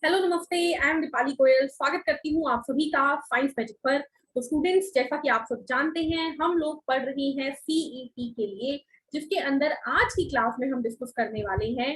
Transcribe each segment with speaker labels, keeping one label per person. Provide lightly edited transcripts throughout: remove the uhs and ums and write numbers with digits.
Speaker 1: Hello नमस्ते, I am Deepali Goyal. स्वागत करती हूँ आप सभी का साइंस मैजिक पर। तो स्टूडेंट्स, जैसा कि आप सब जानते हैं, हम लोग पढ़ रहे हैं सीईटी के लिए, जिसके अंदर आज की क्लास में हम डिस्कस करने वाले हैं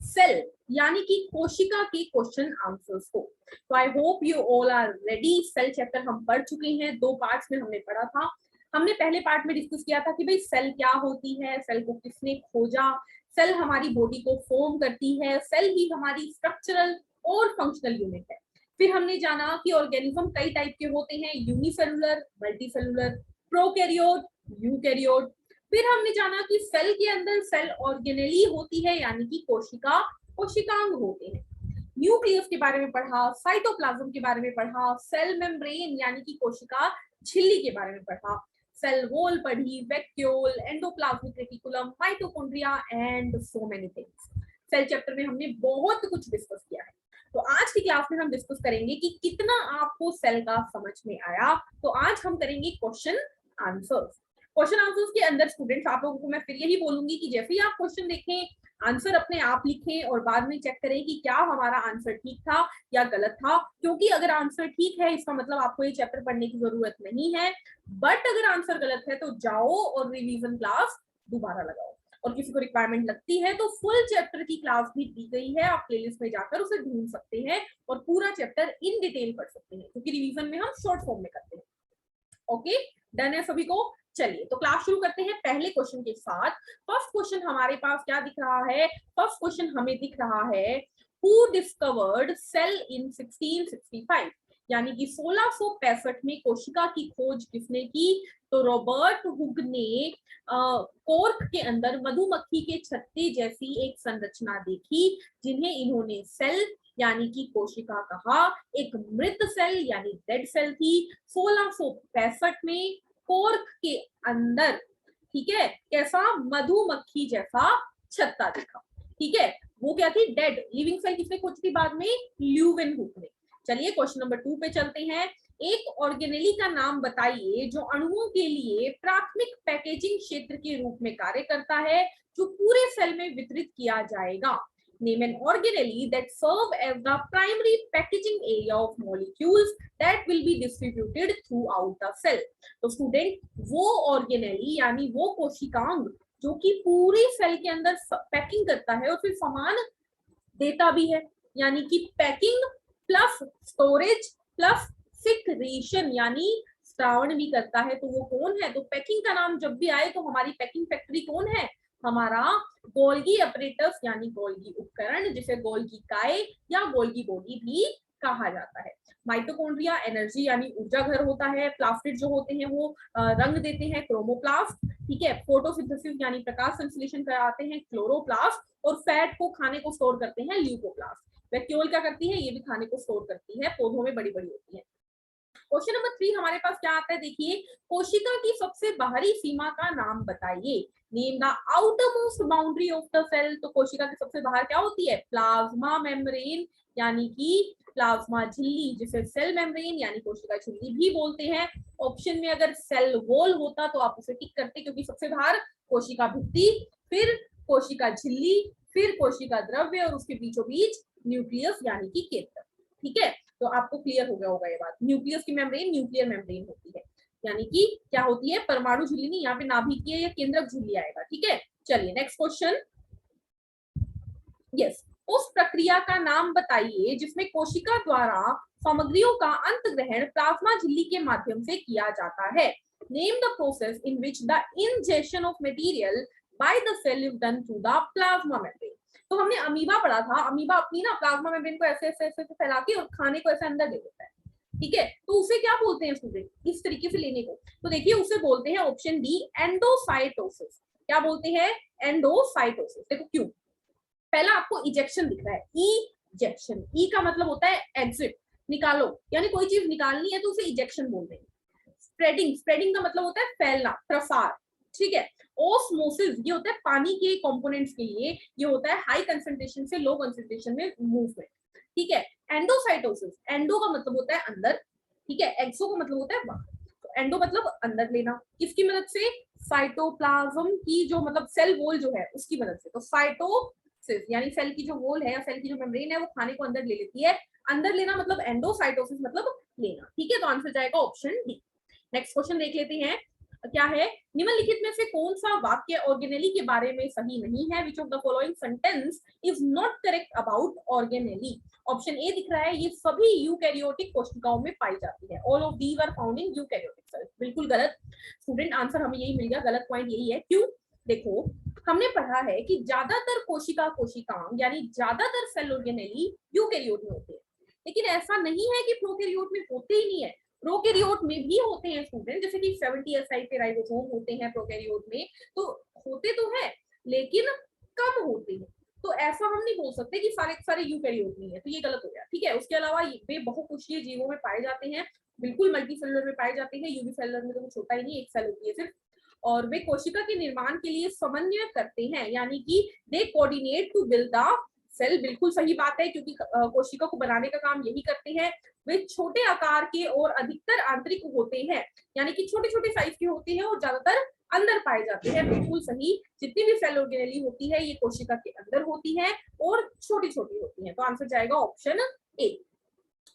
Speaker 1: सेल यानी कि कोशिका के क्वेश्चन आंसर्स को। तो I hope you all are ready. Cell chapter हम पढ़ चुके हैं, 2 पार्ट्स में हमने पढ़ा था। हमने पहले पार्ट में डिस्कस किया था कि भाई सेल क्या होती है, सेल को किसने खोजा, सेल हमारी बॉडी को फॉर्म करती है, सेल ही हमारी स्ट्रक्चरल और फंक्शनल यूनिट है। फिर हमने जाना कि ऑर्गेनिज्म कई टाइप के होते हैं, यूनिसेलुलर, मल्टीसेलुलर, प्रोकैरियोट, यूकैरियोट। फिर हमने जाना कि सेल के अंदर सेल ऑर्गेनेली होती है यानी कि कोशिका, कोशिकांग होते हैं। न्यूक्लियस के बारे में पढ़ा, साइटोप्लाज्म के बारे में पढ़ा, सेल मेम्ब्रेन यानी कि कोशिका झिल्ली के बारे में पढ़ा, सेल वॉल पढ़ी, vacuole, endoplasmic reticulum, mitochondria and so many things. Cell chapter में हमने बहुत कुछ डिस्कस किया है। तो आज की क्लास में हम डिस्कस करेंगे कि कितना आपको सेल का समझ में आया। तो आज हम करेंगे क्वेश्चन आंसर्स। क्वेश्चन आंसर्स के अंदर स्टूडेंट्स, आप लोगों को मैं फिर यही बोलूंगी कि जैसे ही आप क्वेश्चन देखें, आंसर अपने आप लिखें और बाद में चेक करें कि क्या हमारा आंसर ठीक था या गलत था। क्योंकि अगर आंसर ठीक है, इसका मतलब आपको ये चैप्टर पढ़ने की जरूरत नहीं है। बट अगर आंसर गलत है तो जाओ और रिवीजन क्लास दोबारा लगाओ। और किसी को रिक्वायरमेंट लगती है तो फुल चैप्टर की क्लास भी दी गई है, आप प्लेलिस्ट में जाकर उसे ढूंढ सकते हैं और पूरा चैप्टर इन डिटेल पढ़ सकते हैं, क्योंकि रिवीजन में हम शॉर्ट फॉर्म में करते हैं। ओके, डन है सभी को? चलिए तो क्लास शुरू करते हैं पहले क्वेश्चन के साथ। फर्स्ट क्वेश्चन हमारे पास क्या दिख रहा है? फर्स्ट क्वेश्चन हमें दिख रहा है, हु डिस्कवर्ड सेल इन 1665, यानी कि 1665 में कोशिका की खोज किसने की? तो रॉबर्ट हुक ने कॉर्क के अंदर मधुमक्खी के छत्ते जैसी एक संरचना देखी, जिन्हें इन्होंने सेल यानी कि कोशिका कहा। एक मृत सेल यानी डेड सेल थी। 1665 में कॉर्क के अंदर, ठीक है, कैसा? मधुमक्खी जैसा छत्ता दिखा। ठीक है, वो क्या थी? डेड। लिविंग सेल किसने खोजी थी बाद में? ल्यूवेनहुक ने। चलिए क्वेश्चन नंबर 2 पे चलते हैं। एक ऑर्गेनेली का नाम बताइए जो अणुओं के लिए प्राथमिक पैकेजिंग क्षेत्र के रूप में कार्य करता है, जो पूरे सेल में वितरित किया जाएगा। Name an organelle that serve as the primary packaging area of molecules that will be distributed throughout the cell. तो स्टूडेंट, वो ऑर्गेनेली यानी वो कोशिकांग जो कि पूरी सेल के अंदर पैकिंग करता है और फिर सामान देता भी है, यानी कि packing plus storage plus secretion यानी स्त्रावण भी करता है, तो वो कौन है? तो पैकिंग का नाम जब भी आए तो हमारी पैकिंग फैक्ट्री कौन है? हमारा गोल्गी अपरेटस यानी गोल्गी उपकरण, जिसे गोल्गी काय या गोल्गी बॉडी भी कहा जाता है। माइटोकॉन्ड्रिया एनर्जी यानी ऊर्जा घर होता है। प्लास्टिड जो होते हैं वो रंग देते हैं, क्रोमोप्लास्ट। ठीक है, फोटोसिंथेसिस यानी प्रकाश संश्लेषण कराते हैं, क्लोरोप्लास्ट। और फैट को, खाने को स्टोर करते हैं, ल्यूकोप्लास्ट। वैक्यूल क्या करती है? ये भी खाने को स्टोर करती है, पौधों में बड़ी बड़ी होती है। क्वेश्चन नंबर 3 हमारे पास क्या आता है? देखिए, कोशिका की सबसे बाहरी सीमा का नाम बताइए। Name the outermost boundary of the cell. तो कोशिका की सबसे बाहर क्या होती है? प्लाज्मा मेम्ब्रेन यानी कि प्लाज्मा झिल्ली, जिसे सेल मेम्ब्रेन यानी कोशिका झिल्ली भी बोलते हैं। ऑप्शन में अगर सेल वॉल होता तो आप उसे टिक करते, क्योंकि सबसे बाहर कोशिका भित्ति, फिर कोशिका झिल्ली, फिर कोशिका द्रव्य और उसके बीचों बीच न्यूक्लियस यानी कि केंद्र। ठीक है, तो आपको क्लियर हो गया होगा ये बात। न्यूक्लियस की मेम्ब्रेन न्यूक्लियर मेम्ब्रेन होती है, यानी कि क्या होती है? परमाणु झिल्ली नहीं, यहाँ पे नाभिकीय या केंद्रक झिल्ली आएगा। ठीक है, चलिए नेक्स्ट क्वेश्चन। यस, उस प्रक्रिया का नाम बताइए जिसमें कोशिका द्वारा सामग्रियों का अंतग्रहण प्लाज्मा झिल्ली के माध्यम से किया जाता है। Name the process in which the injection of material by the cell is done through the plasma membrane. तो हमने अमीबा पढ़ा था, अमीबा अपनी ना प्लाज्मा मेम्ब्रेन को ऐसे ऐसे ऐसे फैला के और खाने को ऐसे अंदर दे देता है। ठीक है, तो उसे क्या बोलते हैं स्टूडेंट, इस तरीके से लेने को? तो देखिए, उसे बोलते हैं ऑप्शन डी, एंडोसाइटोसिस। क्या बोलते हैं? एंडोसाइटोसिस। देखो क्यों, पहला आपको इजेक्शन दिख रहा है, इजेक्शन। ई का मतलब होता है एग्जिट, निकालो, यानी कोई चीज निकालनी है तो उसे इजेक्शन बोल देंगे। स्प्रेडिंग, स्प्रेडिंग का मतलब होता है फैलना, प्रसार। ठीक है, ओस्मोसिस ये होता है पानी के कंपोनेंट्स के लिए, ये होता है हाई कंसंट्रेशन से लो कंसंट्रेशन में मूवमेंट। ठीक है, एंडोसाइटोसिस, एंडो का मतलब होता है अंदर, ठीक है, एक्सो का मतलब होता है बाहर। तो एंडो मतलब अंदर लेना, किसकी मदद से? साइटोप्लाज्म की जो मतलब सेल वॉल जो है उसकी मदद से। तो साइटो यानी सेल की जो वॉल है या सेल की जो मेम्ब्रेन है वो खाने को अंदर ले लेती है। अंदर लेना मतलब एंडोसाइटोसिस मतलब लेना, ठीक है। तो आंसर जाएगा ऑप्शन डी। नेक्स्ट क्वेश्चन देख लेते हैं, क्या है, निम्नलिखित में से कौन सा वाक्य ऑर्गेनेली के बारे में सही नहीं है? Which of the following sentence is not correct about organelle? Option A दिख रहा है, ये सभी यूकैरियोटिक कोशिकाओं में पाई जाती है। All of these are found in eukaryotic cells. बिल्कुल गलत स्टूडेंट, आंसर हमें यही मिल गया, गलत पॉइंट यही है। क्यों? देखो, हमने पढ़ा है कि ज्यादातर कोशिकांग यानी ज्यादातर सेल ऑर्गेनेली यूकैरियोट में होते हैं, लेकिन ऐसा नहीं है कि प्रोकैरियोट में होते ही नहीं है। प्रोकैरियोट में भी होते हैं स्टूडेंट, जैसे कि 70 एसआई पे राइबोसोम होते हैं प्रोकैरियोट में, तो होते तो है लेकिन कम होते हैं। तो ऐसा हम नहीं बोल सकते कि सारे सारे यूकैरियोट में है, तो ये गलत हो गया, ठीक है। उसके अलावा वे बहुकोषीय जीवों में पाए जाते हैं, बिल्कुल मल्टीसेलुलर में पाए जाते हैं। यूनिसेलुलर में तो कुछ होता ही नहीं, एक सेल होती है सिर्फ। और वे कोशिका के निर्माण के लिए समन्वय करते हैं, यानी कि they coordinate to build the cell. बिल्कुल सही बात है, क्योंकि कोशिका को बनाने का काम यही करते हैं। वे छोटे आकार के और अधिकतर आंतरिक होते हैं, यानी कि छोटे छोटे साइज के होते हैं और ज्यादातर अंदर पाए जाते हैं। बिल्कुल सही, जितनी भी सेल ऑर्गेनेली होती है ये कोशिका के अंदर होती है और छोटी छोटी होती है। तो आंसर जाएगा ऑप्शन ए।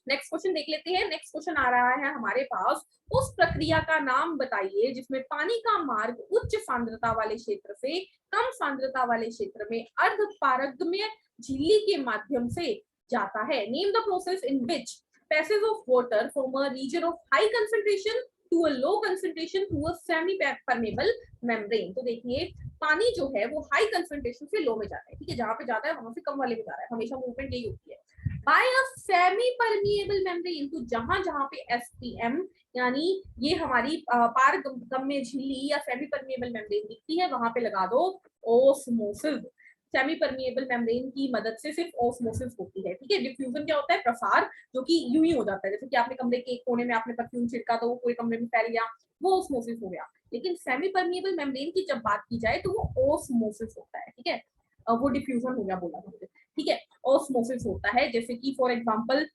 Speaker 1: नेक्स्ट क्वेश्चन देख लेते हैं। नेक्स्ट क्वेश्चन आ रहा है हमारे पास, उस प्रक्रिया का नाम बताइए जिसमें पानी का मार्ग उच्च सांद्रता वाले क्षेत्र से कम सांद्रता वाले क्षेत्र में अर्धपारगम्य झिल्ली के माध्यम से जाता है। Name the process in which passage of water from a region of high concentration to a low concentration through a semi permeable membrane. तो देखिए, पानी जो है वो हाई कंसंट्रेशन से लो में जाता है, ठीक है, जहां पे जाता है वहां से कम वाले में जा रहा है, हमेशा मूवमेंट यही होती है। By a semi permeable membrane, तो जहां जहां पे एसपीएम यानी ये हमारी पारगम्य झिल्ली या सेमी परमिएबल मेम्ब्रेन दिखती है, वहां पे लगा दो ओस्मोसिस। सेमी परमिएबल मेम्ब्रेन की मदद से सिर्फ ओस्मोसिस होती है, ठीक है। डिफ्यूजन क्या होता है? प्रसार, जो कि यूं ही हो जाता है, जैसे कि आपने कमरे के एक कोने में आपने परफ्यूम छिड़का तो वो पूरे कमरे में फैल गया, वो ओस्मोसिस हो गया। लेकिन सेमी परमिएबल मेम्ब्रेन की जब बात की जाए तो वो ओस्मोसिस होता है, ठीक है। वो डिफ्यूजन हो गया बोला हमने, ठीक है। ऑस्मोसिस होता है, जैसे कि फॉर एग्जांपल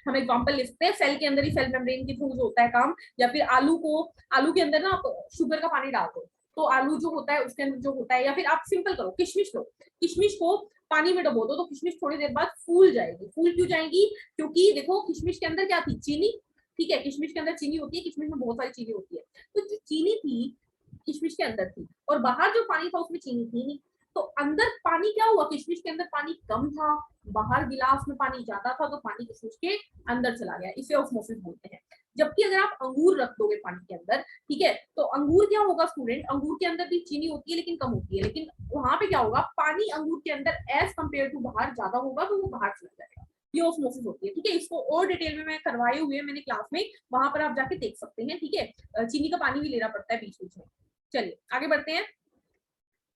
Speaker 1: हम एग्जांपल लिखते हैं, सेल के अंदर ही सेल मेम्ब्रेन के थ्रू होता है काम। या फिर आलू के अंदर ना आप शुगर का पानी डाल दो तो आलू जो होता है उसके अंदर जो होता है, या फिर आप सिंपल करो, किशमिश लो, किशमिश को पानी में डबो दो तो किशमिश थोड़ी देर बाद फूल जाएगी। फूल क्यों जाएगी? क्योंकि देखो, किशमिश के अंदर क्या थी? चीनी, ठीक है। किशमिश के अंदर चीनी होती है, किशमिश में बहुत सारी चीनी होती है, तो जो चीनी थी किशमिश के अंदर थी और बाहर जो पानी था उसमें चीनी थी नहीं। तो अंदर पानी क्या हुआ? किशमिश के अंदर पानी कम था, बाहर गिलास में पानी ज्यादा था, तो पानी किशमिश के अंदर चला गया, इसे ऑस्मोसिस बोलते हैं। जबकि अगर आप अंगूर रख दोगे पानी के अंदर, ठीक है, तो अंगूर क्या होगा स्टूडेंट? अंगूर के अंदर भी चीनी होती है लेकिन कम होती है, लेकिन वहां पे क्या होगा? पानी अंगूर के अंदर एज कंपेयर टू बाहर ज्यादा होगा, तो वो बाहर चला जाएगा। ये ऑस्मोसिस होती है, ठीक है। इसको और डिटेल में मैं करवाए हुए मैंने क्लास में, वहां पर आप जाके देख सकते हैं, ठीक है। चीनी का पानी भी लेना पड़ता है बीच बीच में। चलिए आगे बढ़ते हैं।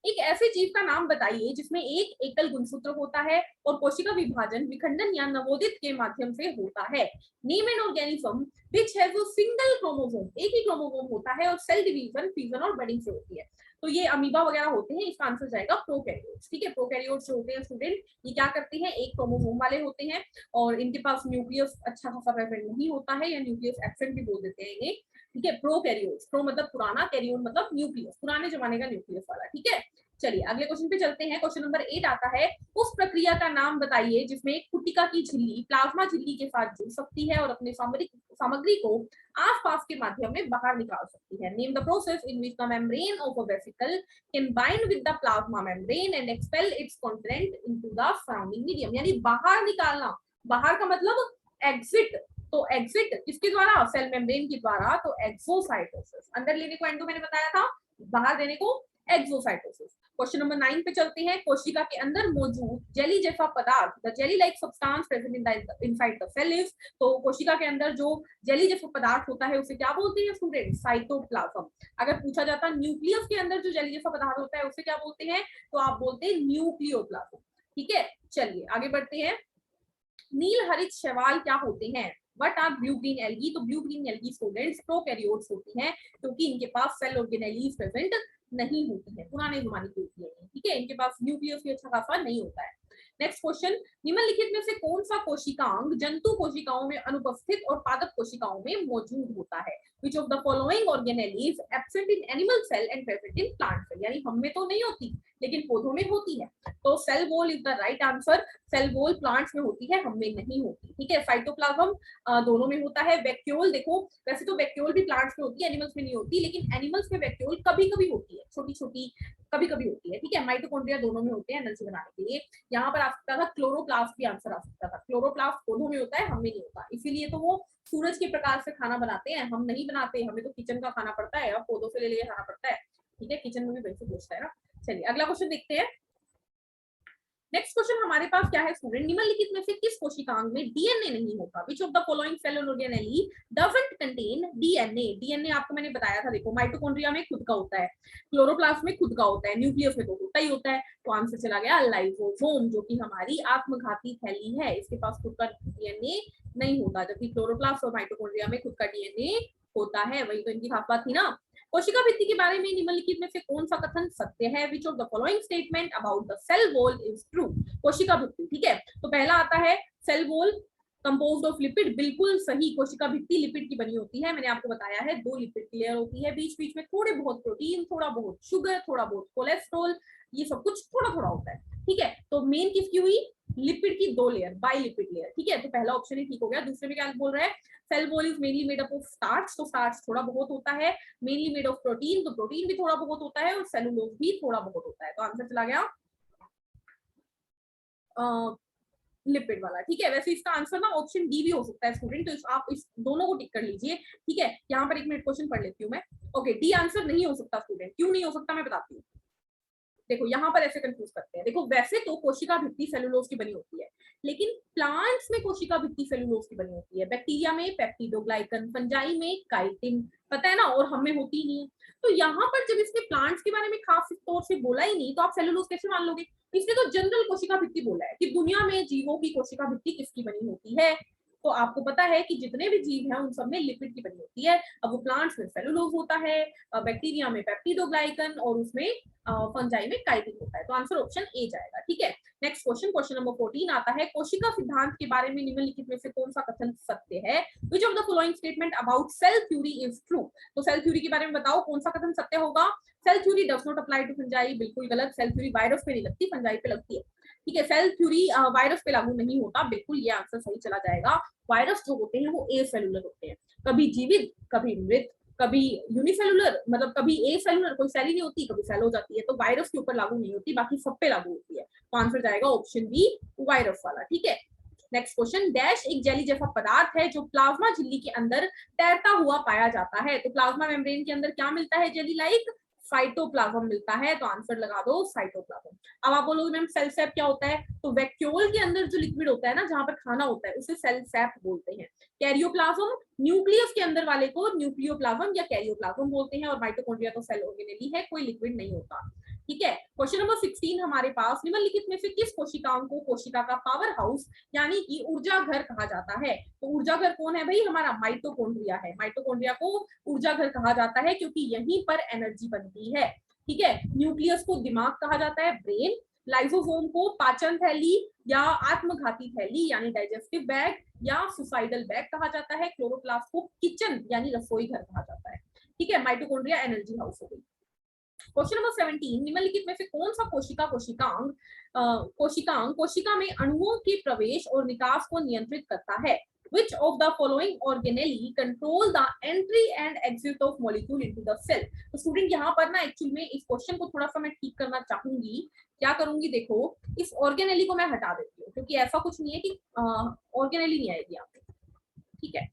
Speaker 1: एक ऐसे जीव का नाम बताइए जिसमें एक एकल गुणसूत्र होता है और कोशिका विभाजन, विखंडन या नवोदित के माध्यम से होता है। Name an organism which has a single chromosome, एक ही क्रोमोसोम होता है और सेल डिवीजन, फ्यूजन और बडिंग से होती है। तो ये अमीबा वगैरह होते हैं, इसका आंसर जाएगा प्रोकैरियोट्स, ठीक है। प्रोकैरियोट्स जो होते हैं स्टूडेंट, ये क्या करते हैं? एक क्रोमोसोम वाले होते हैं और इनके पास न्यूक्लियस अच्छा खासा प्रेजेंट नहीं होता है, या न्यूक्लियस एब्सेंट भी बोल देते हैं इन्हें, ठीक है। प्रोकैरियोट्स, प्रो मतलब पुराना, कैरियोन मतलब न्यूक्लियस, पुराने जमाने का न्यूक्लियस वाला, ठीक है। चलिए अगले क्वेश्चन पे चलते हैं। क्वेश्चन नंबर 8 आता है, उस प्रक्रिया का नाम बताइए जिसमें कुटिका की झिल्ली प्लाज्मा झिल्ली के साथ जुड़ सकती है और अपने सामग्री को आसपास के माध्यम में बाहर निकाल सकती है। Name the process in which the membrane of a vesicle can bind with the plasma membrane and expel it's content into the surrounding medium. यानी बाहर निकालना, बाहर का मतलब एग्जिट, तो एग्जिट किसके द्वारा? सेल मेम्ब्रेन के द्वारा, तो एक्सोसाइटोसिस। अंदर लेने को एंडो मैंने बताया था, बाहर देने को एक्सोसाइटोसिस। क्वेश्चन नंबर 9 पे चलते हैं। कोशिका के अंदर मौजूद जेली जैसा पदार्थ, the jelly like substance present in the inside the cell is, तो कोशिका के अंदर जो जेली जैसा पदार्थ होता है उसे क्या बोलते हैं स्टूडेंट? साइटोप्लाज्म। अगर पूछा जाता न्यूक्लियस के अंदर जो जेली जैसा पदार्थ होता है उसे क्या बोलते हैं? तो आप बोलते हैं न्यूक्लियोप्लाज्म, ठीक है। चलिए आगे बढ़ते हैं। नील हरित शैवाल क्या होते हैं? What are blue green algae? तो blue green algae students prokaryotes होती हैं, क्योंकि इनके पास सेल ऑर्गेनेलीज प्रेजेंट नहीं होती है, पुराने जमाने की होती है, ठीक है। इनके पास न्यूक्लियस भी अच्छा खासा नहीं होता है। नेक्स्ट क्वेश्चन, निम्नलिखित में से कौन सा कोशिकांग जंतु कोशिकाओं में अनुपस्थित और पादप कोशिकाओं में मौजूद होता है? Which of the following organelle is absent in animal cell and present in plant cell? यानी हम में तो नहीं होती लेकिन पौधों में होती है। तो cell wall is the right answer. Cell wall plants में होती है, हम में नहीं होती, ठीक है। साइटोप्लाज्म दोनों में होता है। वैक्यूल देखो, वैसे तो वैक्यूल भी प्लांट्स में होती है, एनिमल्स में नहीं होती, लेकिन एनिमल्स में वैक्यूल कभी कभी होती है, छोटी छोटी कभी कभी होती है, ठीक है। माइटोकॉन्ड्रिया दोनों में होते हैं एनर्जी बनाने के लिए। यहाँ पर आ सकता था क्लोरोप्लास्ट भी आंसर आ सकता था। क्लोरोप्लास्ट दोनों में होता है, हम में नहीं होता, इसीलिए तो वो सूरज के प्रकाश से खाना बनाते हैं, हम नहीं बनाते, हमें तो किचन का खाना पड़ता है और पौधों से ले लेके खाना पड़ता है, ठीक है। किचन में भी वैसे पूछता है ना। चलिए अगला क्वेश्चन देखते हैं। नेक्स्ट क्वेश्चन हमारे पास क्या है स्टूडेंट, निम्नलिखित में से किस कोशिकांग में डीएनए नहीं होता? Which of the following cell organelle doesn't contain DNA? DNA आपको मैंने बताया था, देखो माइटोकॉन्ड्रिया में खुद का होता है, क्लोरोप्लास्ट में खुद का होता है, न्यूक्लियस में तो होता ही होता है। तो आंसर चला गया लाइसोसोम, जो कि हमारी आत्मघाती थैली है, इसके पास खुद का डीएनए नहीं होता, जबकि क्लोरोप्लास्ट और माइटोकॉन्ड्रिया में खुद का डीएनए होता है। वही तो इनकी खास बात थी ना। कोशिका भित्ति के बारे में निम्नलिखित में से कौन सा कथन सत्य है? Which of the following statement about the cell wall is true? कोशिका भित्ति, ठीक है। तो पहला आता है cell wall composed of lipid, बिल्कुल सही। कोशिका भित्ति लिपिड की बनी होती है, मैंने आपको बताया है, 2 लिपिड की लेयर होती है, बीच बीच में थोड़े बहुत प्रोटीन, थोड़ा बहुत शुगर, थोड़ा बहुत कोलेस्ट्रॉल, ये सब कुछ थोड़ा थोड़ा होता है, ठीक है। तो मेन किसकी हुई? लिपिड की 2 लेयर, बाई लिपिड लेयर, ठीक है। तो पहला ऑप्शन ही ठीक हो गया। दूसरे में क्या बोल रहा है? Cell wall is mainly made up of starch, तो स्टार्च थोड़ा बहुत होता है। मेनली मेड ऑफ प्रोटीन, तो प्रोटीन भी थोड़ा बहुत होता है, और सेलुलोज भी थोड़ा बहुत होता है। तो आंसर चला गया लिपिड वाला, ठीक है। वैसे इसका आंसर ना ऑप्शन डी भी हो सकता है स्टूडेंट, तो आप इस दोनों को टिक कर लीजिए, ठीक है। यहाँ पर एक मिनट क्वेश्चन पढ़ लेती हूँ मैं। ओके, डी आंसर नहीं हो सकता स्टूडेंट, क्यों नहीं हो सकता मैं बताती हूँ। देखो यहाँ पर ऐसे कंफ्यूज करते हैं, देखो वैसे तो कोशिका भित्ति सेलुलोज की बनी होती है, लेकिन प्लांट्स में कोशिका भित्ति सेलुलोज की बनी होती है। बैक्टीरिया में पेप्टिडोग्लाइकन, फंजाई में काइटिन, पता है ना, और हमें होती नहीं है। तो यहाँ पर जब इसने प्लांट्स के बारे में खास तौर से बोला ही नहीं, तो आप सेलुलोज कैसे मान लोगे? इसने तो जनरल कोशिका भित्ति बोला है कि दुनिया में जीवों की कोशिका भित्ति किसकी बनी होती है। तो आपको पता है कि जितने भी जीव हैं उन सब में लिपिड की बनी होती है। अब वो प्लांट्स में सेलुलोज होता है, बैक्टीरिया में पेप्टिडोग्लाइकन, और उसमें फंजाई में काइटिन होता है। तो आंसर ऑप्शन ए जाएगा, ठीक है। नेक्स्ट क्वेश्चन, क्वेश्चन नंबर 14 आता है, कोशिका सिद्धांत के बारे में निम्नलिखित में से कौन सा कथन सत्य है? Which of the following statement about cell theory is true? तो सेल थ्योरी के बारे में बताओ कौन सा कथन सत्य होगा। Cell theory does not apply to fungi, बिल्कुल गलत। सेल थ्योरी वायरस पे नहीं लगती, फंजाई पे लगती है, ठीक है। सेल थ्योरी वायरस पे लागू नहीं होता, बिल्कुल ये आंसर सही चला जाएगा। वायरस जो होते हैं वो ए सेलुलर होते हैं, कभी जीवित कभी मृत, कभी यूनिसेलुलर, मतलब कभी ए सेलुलर, कोई सेल ही नहीं होती, कभी सेल हो जाती है। तो वायरस के ऊपर लागू नहीं होती, बाकी सब पे लागू होती है। तो आंसर जाएगा ऑप्शन बी, वायरस वाला, ठीक है। नेक्स्ट क्वेश्चन, डैश एक जेली जैसा पदार्थ है जो प्लाज्मा झिल्ली के अंदर तैरता हुआ पाया जाता है। तो प्लाज्मा मेम्ब्रेन के अंदर क्या मिलता है जेली लाइक? साइटोप्लाज्म मिलता है। तो आंसर लगा दो साइटोप्लाज्म। अब आप बोलोगे मैम सेल सैप क्या होता है? तो वैक्यूल के अंदर जो लिक्विड होता है ना, जहां पर खाना होता है, उसे सेल सैप बोलते हैं। कैरियोप्लाज्म, न्यूक्लियस के अंदर वाले को न्यूक्लियोप्लाज्म या कैरियोप्लाज्म बोलते हैं, और माइटोकॉन्ड्रिया तो सेल ऑर्गेनेली है, कोई लिक्विड नहीं होता, ठीक है। क्वेश्चन नंबर 16 हमारे पास, निम्नलिखित में से किस कोशिकाओं को कोशिका का पावर हाउस यानी कि ऊर्जा घर कहा जाता है? तो ऊर्जा घर कौन है भाई? हमारा माइटोकॉन्ड्रिया है। माइटोकॉन्ड्रिया को ऊर्जा घर कहा जाता है क्योंकि यहीं पर एनर्जी बनती है, ठीक है। न्यूक्लियस को दिमाग कहा जाता है, ब्रेन। लाइसोसोम को पाचन थैली या आत्मघाती थैली यानी डाइजेस्टिव बैग या सुसाइडल बैग कहा जाता है। क्लोरोप्लास्ट को किचन यानी रसोई घर कहा जाता है, ठीक है। माइटोकॉन्ड्रिया एनर्जी हाउस हो गई। क्वेश्चन नंबर 17, निम्नलिखित में से कौन सा कोशिकांग कोशिका में अणुओं के प्रवेश और निकास को नियंत्रित करता है? Which of the following organelle control the entry and exit of molecule into the cell? तो स्टूडेंट यहाँ पर ना एक्चुअली में इस क्वेश्चन को थोड़ा सा मैं ठीक करना चाहूंगी। क्या करूंगी, देखो इस ऑर्गेनेली को मैं हटा देती हूँ, क्योंकि ऐसा कुछ नहीं है कि ऑर्गेनेली नहीं आएगी यहाँ पे, ठीक है।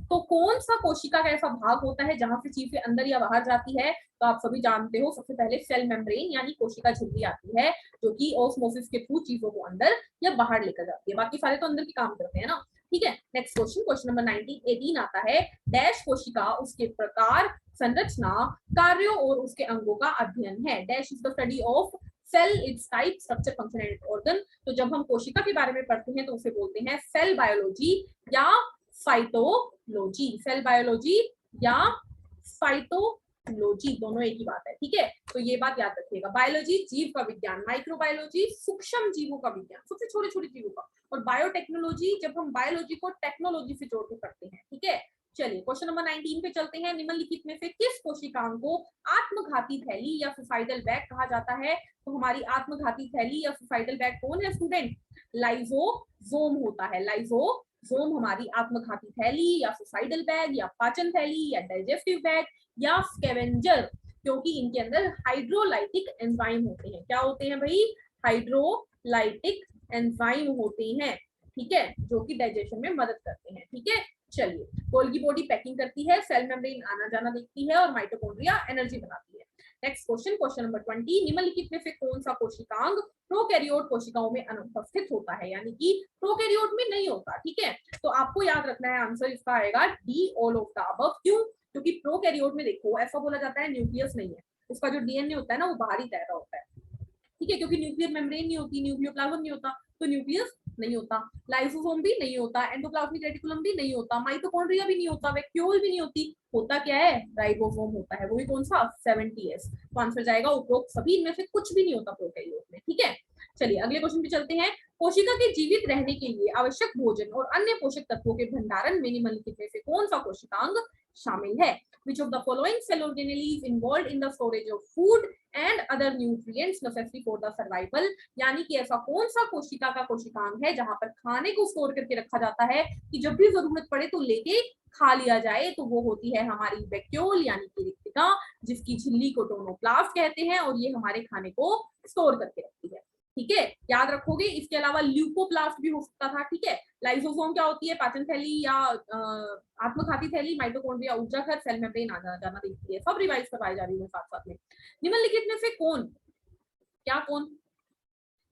Speaker 1: तो कौन सा कोशिका का ऐसा भाग होता है जहां से चीजें अंदर या बाहर जाती है? तो आप सभी जानते हो, सबसे पहले सेल मेम्ब्रेन यानी कोशिका झिल्ली आती है, जो कि ऑस्मोसिस के थ्रू चीजों को अंदर या बाहर लेकर जाती है। बाकी सारे तो अंदर के काम करते हैं ना, ठीक है। नेक्स्ट क्वेश्चन, क्वेश्चन नंबर 18 आता है, डैश कोशिका उसके प्रकार, संरचना, कार्यों और उसके अंगों का अध्ययन है। Dash is the study of cell, its type, structure, function and organ. तो जब हम कोशिका के बारे में पढ़ते हैं तो उसे बोलते हैं सेल बायोलॉजी या साइटोलॉजी। सेल बायोलॉजी या साइटोलॉजी दोनों एक ही बात है, ठीक है। तो ये बात याद रखिएगा। बायोलॉजी जीव का विज्ञान, माइक्रोबायोलॉजी सूक्ष्म जीवों का विज्ञान, सबसे छोटे छोटे जीवों का, और बायोटेक्नोलॉजी जब हम बायोलॉजी को टेक्नोलॉजी से जोड़ के पढ़ते हैं, ठीक है। चलिए क्वेश्चन नंबर 19 पे चलते हैं। निम्नलिखित में से किस कोशिकांग को आत्मघाती थैली या सुसाइडल बैग कहा जाता है? तो हमारी आत्मघाती थैली या सुसाइडल बैग कौन है स्टूडेंट? लाइसोसोम होता है। लाइसोसोम हमारी आत्मघाती थैली या सुसाइडल बैग या पाचन थैली या डाइजेस्टिव बैग या स्कैवेंजर, क्योंकि इनके अंदर हाइड्रोलाइटिक एंजाइम होते हैं। क्या होते हैं भाई? हाइड्रोलाइटिक एंजाइम होते हैं, ठीक है, जो कि डाइजेशन में मदद करते हैं। ठीक है, चलिए गोल्गी बॉडी पैकिंग करती है, सेल मेम्ब्रेन आना जाना देखती है और माइटोकॉन्ड्रिया एनर्जी बनाती है। नेक्स्ट क्वेश्चन, क्वेश्चन नंबर 20, निम्नलिखित में से कौन सा कोशिकांग प्रोकैरियोट कोशिकाओं में अनुपस्थित होता है, यानी कि प्रोकैरियोट में नहीं होता। ठीक है, तो आपको याद रखना है, आंसर इसका आएगा D, all of the above. क्यों? क्योंकि प्रोकैरियोट में देखो ऐसा बोला जाता है न्यूक्लियस नहीं है, उसका जो डीएनए होता है ना वो बाहर ही तैरा होता है। ठीक है, क्योंकि न्यूक्लियर मेम्ब्रेन नहीं होती, न्यूक्लियोप्लाज्म नहीं होता, तो न्यूक्लियस नहीं होता, लाइसोसोम भी नहीं होता, एंडोप्लाज्मिक रेटिकुलम भी नहीं होता, माइटोकॉन्ड्रिया भी नहीं होता, वैक्यूल भी नहीं होती। होता क्या है? राइबोसोम होता है, वो भी कौन सा? 70s। तो आंसर जाएगा उपरोक्त सभी इनमें से कुछ भी नहीं होता प्रोकैरियोट में। ठीक है, चलिए अगले क्वेश्चन पे चलते हैं। कोशिका के जीवित रहने के लिए आवश्यक भोजन और अन्य पोषक तत्वों के भंडारण में निम्नलिखित में से कौन सा कोशिकांग शामिल है? Which of the following cell organelle is involved in the storage of food and other nutrients necessary for the survival? यानी कि ऐसा कौन सा कोशिका का कोशिकांग है जहां पर खाने को स्टोर करके रखा जाता है कि जब भी जरूरत पड़े तो लेके खा लिया जाए? तो वो होती है हमारी वैक्यूल यानी कि रिक्तिका, जिसकी झिल्ली को टोनोप्लास्ट कहते हैं, और ये हमारे खाने को स्टोर करके रखती है। ठीक है, याद रखोगे। इसके अलावा ल्यूकोप्लास्ट भी हो सकता था। ठीक है, लाइसोसोम क्या होती है? पाचन थैली या आत्मघाती थैली, माइटोकॉन्ड्रिया ऊर्जा घर, सेल मेम्ब्रेन आना जाना देखती है। सब रिवाइज करवाई जा रही है साथ साथ में। निम्नलिखित में से कौन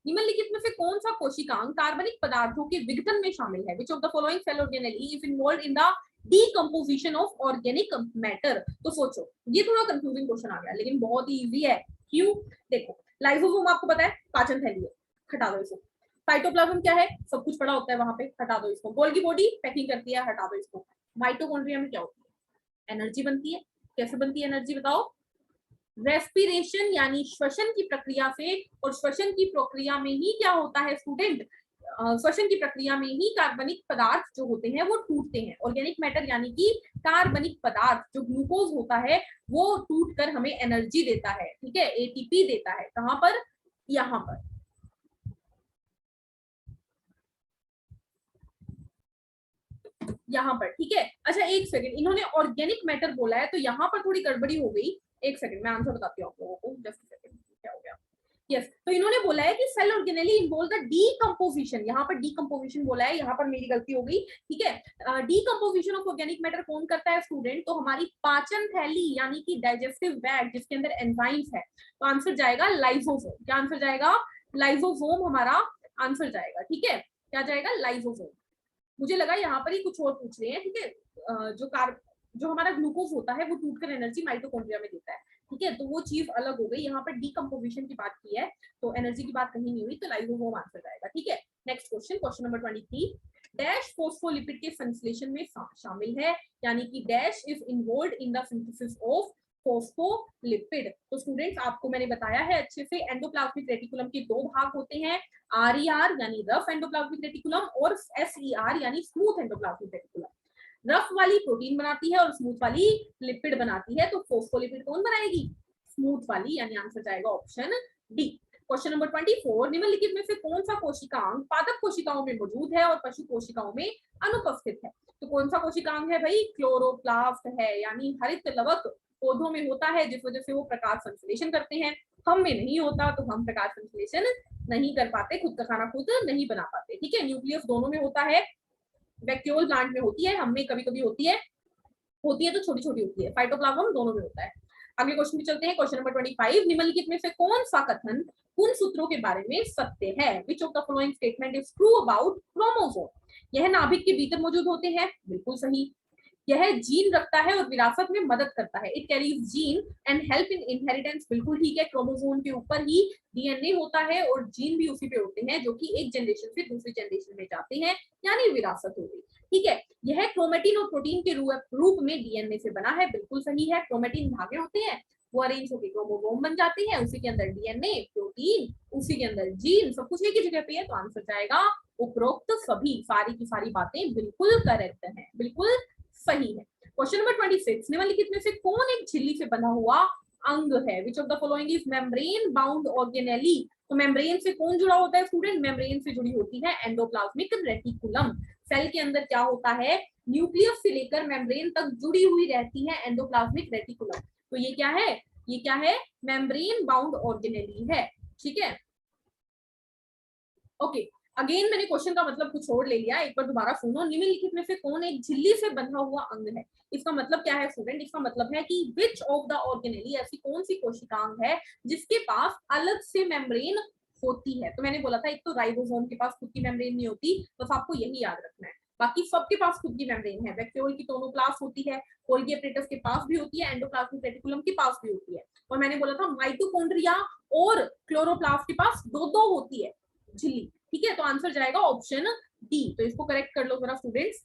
Speaker 1: निम्नलिखित में से कौन सा कोशिकांग कार्बनिक पदार्थों के विघटन में शामिल है? Which of the following cell organelle is involved in the decomposition of organic matter? तो सोचो, ये थोड़ा कंफ्यूजिंग क्वेश्चन आ गया, लेकिन बहुत ही इजी है। क्यों? देखो, लाइसोसोम आपको पता है पाचन थैली है, हटा दो इसको। साइटोप्लाज्म क्या है? सब कुछ पड़ा होता है वहां पे, हटा दो इसको। गोल्गी बॉडी पैकिंग करती है, हटा दो इसको। माइटोकॉन्ड्रिया में क्या होती है? एनर्जी बनती है। कैसे बनती है एनर्जी बताओ? रेस्पिरेशन यानी श्वसन की प्रक्रिया से, और श्वसन की प्रक्रिया में ही क्या होता है स्टूडेंट? श्वसन की प्रक्रिया में ही कार्बनिक पदार्थ जो होते हैं वो टूटते हैं। ऑर्गेनिक मैटर यानी कि कार्बनिक पदार्थ जो ग्लूकोज होता है वो टूट कर हमें एनर्जी देता है। ठीक है, एटीपी देता है। कहां पर? यहाँ पर। यहाँ पर। ठीक है, अच्छा एक सेकंड, इन्होंने ऑर्गेनिक मैटर बोला है तो यहाँ पर थोड़ी गड़बड़ी हो गई। एक सेकंड, मैं आंसर बताती हूँ आप लोगों को, जस्ट सेकंड। क्या हो गया? यस, तो इन्होंने बोला है कि cell organelle involve the decomposition. यहाँ पर डीकंपोजिशन बोला है, यहाँ पर मेरी गलती हो गई। ठीक है, डीकंपोजिशन ऑफ ऑर्गेनिक मैटर कौन करता है स्टूडेंट? तो हमारी पाचन थैली यानी कि डाइजेस्टिव बैग, जिसके अंदर एंजाइम्स है। तो आंसर जाएगा लाइसोसोम। क्या आंसर जाएगा? लाइसोसोम हमारा आंसर जाएगा। ठीक है, क्या जाएगा? लाइसोसोम। मुझे लगा यहाँ पर ही कुछ और पूछ रहे हैं। ठीक है, जो हमारा ग्लूकोज होता है वो टूटकर एनर्जी माइटोकॉन्ड्रिया में देता है। ठीक है, तो वो चीज अलग हो गई। यहाँ पर डीकंपोजिशन की बात की है, तो एनर्जी की बात कहीं नहीं हुई, तो लाइसोसोम आंसर जाएगा। ठीक है, next question, question number 23, dash phospholipid के संश्लेषण में शामिल है, यानी कि dash is involved in the synthesis of phospholipid. तो स्टूडेंट्स आपको मैंने बताया है अच्छे से, एंडोप्लाज्मिक रेटिकुलम के दो भाग होते हैं, आरईआर यानी रफ एंडोप्लाज्मिक रेटिकुलम और एसईआर यानी स्मूथ एंडोप्लाज्मिक रेटिकुलम। रफ वाली प्रोटीन बनाती है और स्मूथ वाली लिपिड बनाती है। तो फोस्फोलिपिड कौन बनाएगी? स्मूथ वाली, यानी आंसर जाएगा ऑप्शन डी। क्वेश्चन नंबर 24, निम्नलिखित में से कौन सा कोशिकांग पादप कोशिकाओं में मौजूद है और पशु कोशिकाओं में अनुपस्थित है? तो कौन सा कोशिकांग है भाई? क्लोरोप्लास्ट है, यानी हरित लवक पौधों में होता है, जिस वजह से वो प्रकाश संश्लेषण करते हैं। हम में नहीं होता, तो हम प्रकाश संश्लेषण नहीं कर पाते, खुद का खाना खुद नहीं बना पाते। ठीक है, न्यूक्लियस दोनों में होता है, वैक्यूल प्लांट में होती है, हम में कभी कभी होती है तो छोटी छोटी होती है, फाइटोप्लाज्म दोनों में होता है। अगले क्वेश्चन पे चलते हैं, क्वेश्चन नंबर 25, निम्नलिखित में से कौन सा कथन उन सूत्रों के बारे में सत्य है? Which of the following statement is true about chromosome? यह नाभिक के भीतर मौजूद होते हैं, बिल्कुल सही। यह जीन रखता है और विरासत में मदद करता है, it carries gene and help in inheritance, बिल्कुल ठीक है। क्रोमोसोम के ऊपर ही डीएनए होता है और जीन भी उसी पे होते हैं, जो कि एक जनरेशन से दूसरी जनरेशन में जाते हैं, यानी विरासत हो गई। ठीक है, यह क्रोमेटिन और प्रोटीन के रूप में डीएनए से बना है, बिल्कुल सही है। क्रोमेटिन धागे होते हैं, वो अरेंज होकर क्रोमोसोम बन जाते हैं, उसी के अंदर डीएनए, प्रोटीन, उसी के अंदर जीन, सब कुछ एक ही जगह पे है। तो आंसर जाएगा उपरोक्त सभी, सारी की सारी बातें बिल्कुल करेक्ट है, बिल्कुल सही है। क्वेश्चन नंबर 26, निम्नलिखित में से कौन एक झिल्ली से बना हुआ अंग है? Which of the following is membrane bound organelle? तो मेम्ब्रेन से कौन जुड़ा होता है स्टूडेंट? मेम्ब्रेन से जुड़ी होती है एंडोप्लाज्मिक रेटिकुलम। सेल के अंदर क्या होता है? न्यूक्लियस से लेकर मेम्ब्रेन तक जुड़ी हुई रहती है एंडोप्लाज्मिक रेटिकुलम। तो ये क्या है? ये क्या है? मेम्ब्रेन बाउंड ऑर्गेनेली है। ठीक है, ओके। अगेन मैंने क्वेश्चन का मतलब कुछ और ले लिया, एक बार दोबारा सुनो। निम्नलिखित में से कौन एक झिल्ली से बंधा हुआ अंग है? इसका मतलब क्या है स्टूडेंट? इसका मतलब है कि विच ऑफ द ऑर्गेनेली, ऐसी कौन सी कोशिकांग है जिसके पास अलग से मेम्ब्रेन होती है? तो मैंने बोला था एक तो राइबोसोम के पास खुद की मेम्ब्रेन नहीं होती, बस आपको यही याद रखना है। बाकी सबके पास खुद की मेम्ब्रेन है। वैक्यूल की टोनोप्लास्ट होती है, गोल्गी एपरेटस के पास भी होती है, एंडोप्लाज्मिक रेटिकुलम के पास भी होती है। और मैंने बोला था माइटोकॉन्ड्रिया और क्लोरोप्लास्ट के पास दो दो होती है झिल्ली। ठीक है, तो आंसर जाएगा ऑप्शन डी। तो इसको करेक्ट कर लो जरा स्टूडेंट्स,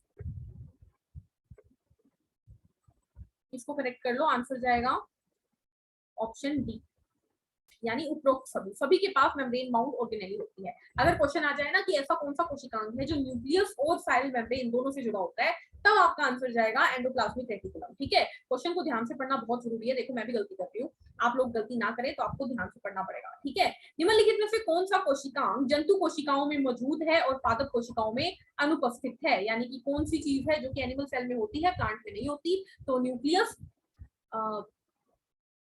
Speaker 1: इसको करेक्ट कर लो, आंसर जाएगा ऑप्शन डी, यानी उपरोक्त सभी सभी के पास मेम्ब्रेन बाउंड ऑर्गेनेली होती है। अगर क्वेश्चन आ जाए ना कि ऐसा कौन सा कोशिकांग है जो न्यूक्लियस और साइल मेम्ब्रेन दोनों से जुड़ा होता है, तब आपका आंसर जाएगा एंडोप्लाज्मिक रेटिकुलम। ठीक है, क्वेश्चन को ध्यान से पढ़ना बहुत जरूरी है। देखो मैं भी गलती करती हूँ, आप लोग गलती ना करें तो आपको ध्यान से पढ़ना पड़ेगा। ठीक है, निम्नलिखित में से कौन सा कोशिकांग जंतु कोशिकाओं में मौजूद है और पादप कोशिकाओं में अनुपस्थित है? यानी कि कौन सी चीज है जो कि एनिमल सेल में होती है, प्लांट में नहीं होती? तो न्यूक्लियस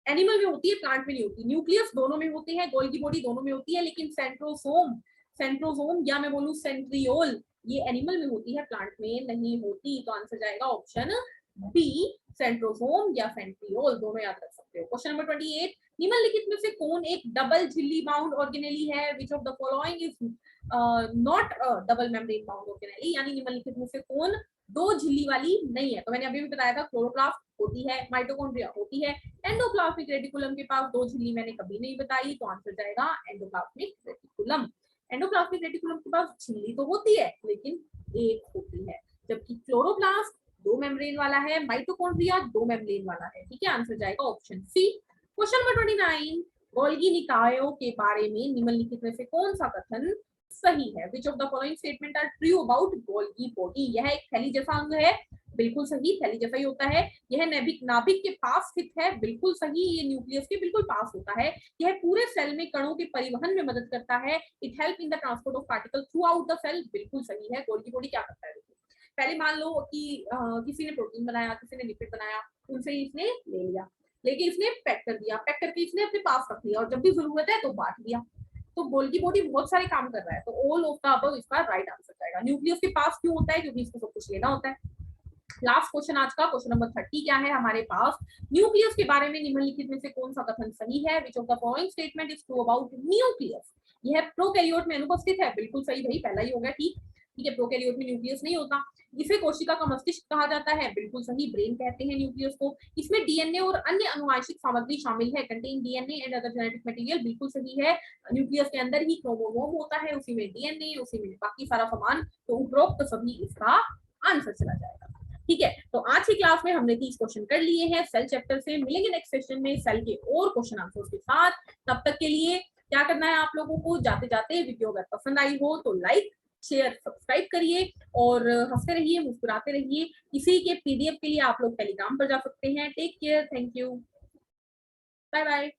Speaker 1: एनिमल में होती है, प्लांट में नहीं होती। न्यूक्लियस दोनों में होती है, गोल्गी बॉडी दोनों में होती है, लेकिन सेंट्रोसोम सेंट्रोसोम या मैं बोलूं सेंट्रियोल, ये एनिमल में होती है, प्लांट में नहीं होती। तो आंसर जाएगा ऑप्शन बी, सेंट्रोसोम या सेंट्रियोल, दोनों याद रख सकते हो। क्वेश्चन नंबर 28, निम्नलिखित में से कौन एक डबल झिल्ली बाउंड ऑर्गेनेली है? Which of the following is not a double membrane bound organelle? यानी निम्नलिखित में से कौन दो झिल्ली वाली नहीं है? तो मैंने अभी भी बताया था, क्लोरोप्लास्ट होती है, माइटोकॉन्ड्रिया होती है, एंडोप्लाज्मिक रेटिकुलम के पास दो झिल्ली मैंने कभी नहीं बताई। तो आंसर जाएगा एंडोप्लाज्मिक रेटिकुलम। एंडोप्लाज्मिक रेटिकुलम के पास झिल्ली तो होती है लेकिन एक होती है, जबकि क्लोरोप्लास्ट दो मेम्ब्रेन वाला है, माइटोकॉन्ड्रिया दो मेम्ब्रेन वाला है। ठीक है, आंसर जाएगा option C. Question number 29, Golgi निकायों के बारे में निम्नलिखित में से कौन सा कथन सही है? Which of the following statement are true about Golgi body? यह एक थैली जैसा अंग है, बिल्कुल सही, थैली जैसा ही होता है। यह नाभिक के पास स्थित है, बिल्कुल सही, ये न्यूक्लियस के बिल्कुल पास होता है। यह पूरे सेल में कणों के परिवहन में मदद करता है। It help in the transport of particle throughout the cell, बिल्कुल सही है। गोल्गी बॉडी क्या करता है? पहले मान लो कि किसी ने प्रोटीन बनाया, किसी ने लिपिड बनाया, उनसे इसने ले लिया, लेकिन इसने पैक कर दिया, पैक करके इसने अपने पास रख लिया, और जब भी जरूरत है तो बांट दिया। तो गोल्गी बॉडी बहुत सारे काम कर रहा है। तो ऑल ऑफ द अबव इसका राइट आंसर जाएगा। न्यूक्लियस के पास क्यों होता है? क्योंकि इसको सब कुछ लेना होता है। लास्ट क्वेश्चन आज का, क्वेश्चन नंबर 30 क्या है हमारे पास? न्यूक्लियस के बारे में निम्नलिखित में से कौन सा कथन सही है? Which of the following statement is true about nucleus? यह प्रोकैरियोट में अनुपस्थित है, बिल्कुल सही भाई, पहला ही हो गया ठीक। ठीक है, प्रोकैरियोट में न्यूक्लियस नहीं होता। इसे कोशिका का मस्तिष्क कहा जाता है, बिल्कुल सही, ब्रेन कहते हैं न्यूक्लियस को। इसमें डीएनए और अन्य अनुवांशिक सामग्री शामिल है, contain DNA and other genetic material, बिल्कुल सही है। न्यूक्लियस के अंदर ही क्रोमोसोम होता है, उसी में डीएनए, उसी में बाकी सारा सामान। तो उपरोक्त सभी इसका आंसर चला जाएगा। ठीक है, तो आज की क्लास में हमने 30 क्वेश्चन कर लिए हैं सेल चैप्टर से। मिलेंगे नेक्स्ट सेशन में सेल के और क्वेश्चन आंसर्स के साथ। तब तक के लिए क्या करना है आप लोगों को? जाते जाते वीडियो अगर पसंद आई हो तो लाइक शेयर सब्सक्राइब करिए, और हंसते रहिए, मुस्कुराते रहिए। इसी के पीडीएफ के लिए आप लोग टेलीग्राम पर जा सकते हैं। Take care, thank you, bye bye.